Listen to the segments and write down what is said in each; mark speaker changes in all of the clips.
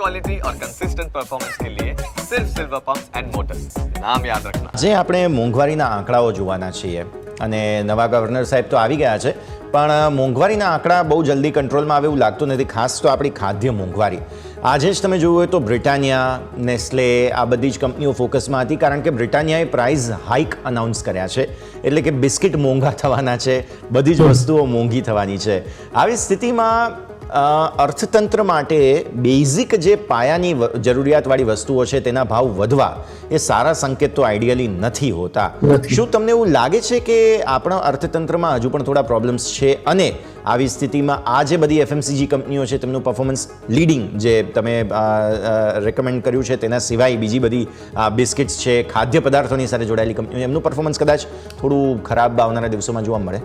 Speaker 1: Quality और consistent performance के लिए सिर्फ सिल्वर पंप्स एंड मोटर्स, नाम याद रखना।
Speaker 2: જે આપણે મોંઘવારીના આંકડાઓ જોવાના છીએ અને નવા ગવર્નર સાહેબ તો આવી ગયા છે, પણ મોંઘવારીના આંકડા બહુ જલ્દી કંટ્રોલમાં આવે એવું લાગતું નથી, ખાસ તો આપણી ખાદ્ય મોંઘવારી. આજે જ તમે જોયું હોય તો બ્રિટાનિયા, નેસ્લે આ બધી જ કંપનીઓ ફોકસમાં હતી, કારણ કે બ્રિટાનિયાએ પ્રાઇસ હાઇક અનાઉન્સ કર્યા છે, એટલે કે બિસ્કિટ મોંઘા થવાના છે, બધી જ વસ્તુઓ મોંઘી થવાની છે. આવી સ્થિતિમાં અર્થતંત્ર માટે બેઝિક જે પાયાની જરૂરિયાતવાળી વસ્તુઓ છે તેના ભાવ વધવા એ સારા સંકેત તો આઈડિયલી નથી હોતા. શું તમને એવું લાગે છે કે આપણા અર્થતંત્રમાં હજુ પણ થોડા પ્રોબ્લેમ્સ છે, અને આવી સ્થિતિમાં આ જે બધી એફએમસીજી કંપનીઓ છે તેમનું પરફોર્મન્સ લીડિંગ જે તમે રેકમેન્ડ કર્યું છે તેના સિવાય બીજી બધી બિસ્કિટ્સ છે, ખાદ્ય પદાર્થોની સાથે જોડાયેલી કંપનીઓ, એમનું પરફોર્મન્સ કદાચ થોડું ખરાબ આવનારા દિવસોમાં જોવા મળે?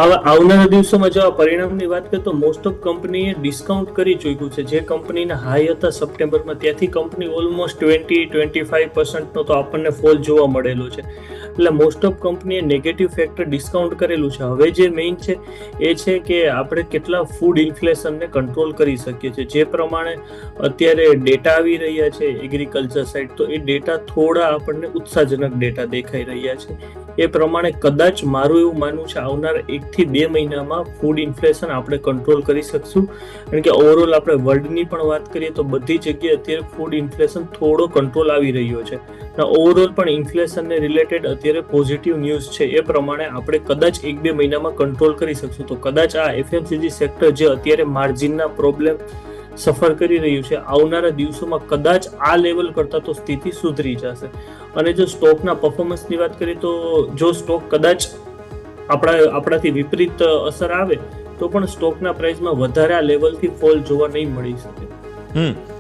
Speaker 3: આવનારા દિવસોમાં જો પરિણામની વાત કરીએ તો મોસ્ટ ઓફ કંપનીએ ડિસ્કાઉન્ટ કરી ચૂક્યું છે. જે કંપનીના હાઈ હતા સપ્ટેમ્બરમાં, ત્યાંથી કંપની ઓલમોસ્ટ 20-25% તો આપણને ફોલ જોવા મળેલો છે. એટલે મોસ્ટ ઓફ કંપનીએ નેગેટિવ ફેક્ટર ડિસ્કાઉન્ટ કરેલું છે. હવે જે મેઇન છે એ છે કે આપણે કેટલા ફૂડ ઇન્ફ્લેશનને કંટ્રોલ કરી શકીએ છીએ. જે પ્રમાણે અત્યારે ડેટા આવી રહ્યા છે એગ્રીકલ્ચર સાઇડ, તો એ ડેટા થોડા આપણને ઉત્સાહજનક ડેટા દેખાઈ રહ્યા છે. એ પ્રમાણે કદાચ મારું એવું માનવું છે આવનારા 1 થી 2 મહિનામાં ફૂડ ઇન્ફ્લેશન આપણે કંટ્રોલ કરી શકશું. કારણ કે ઓવરઓલ આપણે વર્લ્ડની પણ વાત કરીએ તો બધી જગ્યાએ અત્યારે ફૂડ ઇન્ફ્લેશન થોડો કંટ્રોલ આવી રહ્યો છે. ઓવરઓલ પણ ઇન્ફ્લેશનને રિલેટેડ અત્યારે પોઝિટિવ ન્યૂઝ છે. એ પ્રમાણે આપણે કદાચ 1-2 મહિનામાં કંટ્રોલ કરી શકશું. તો કદાચ આ એફએમસીજી સેક્ટર જે અત્યારે માર્જિનના પ્રોબ્લેમ સફર કરી રહ્યું છે, આવનારા દિવસોમાં કદાચ આ લેવલ કરતાં તો સ્થિતિ સુધરી જશે. અને જો સ્ટોકના પરફોર્મન્સની વાત કરીએ તો જો સ્ટોક કદાચ આપણાથી વિપરીત અસર આવે તો પણ સ્ટોકના પ્રાઇસમાં વધારે આ લેવલથી ફોલ જોવા નહીં મળી શકે.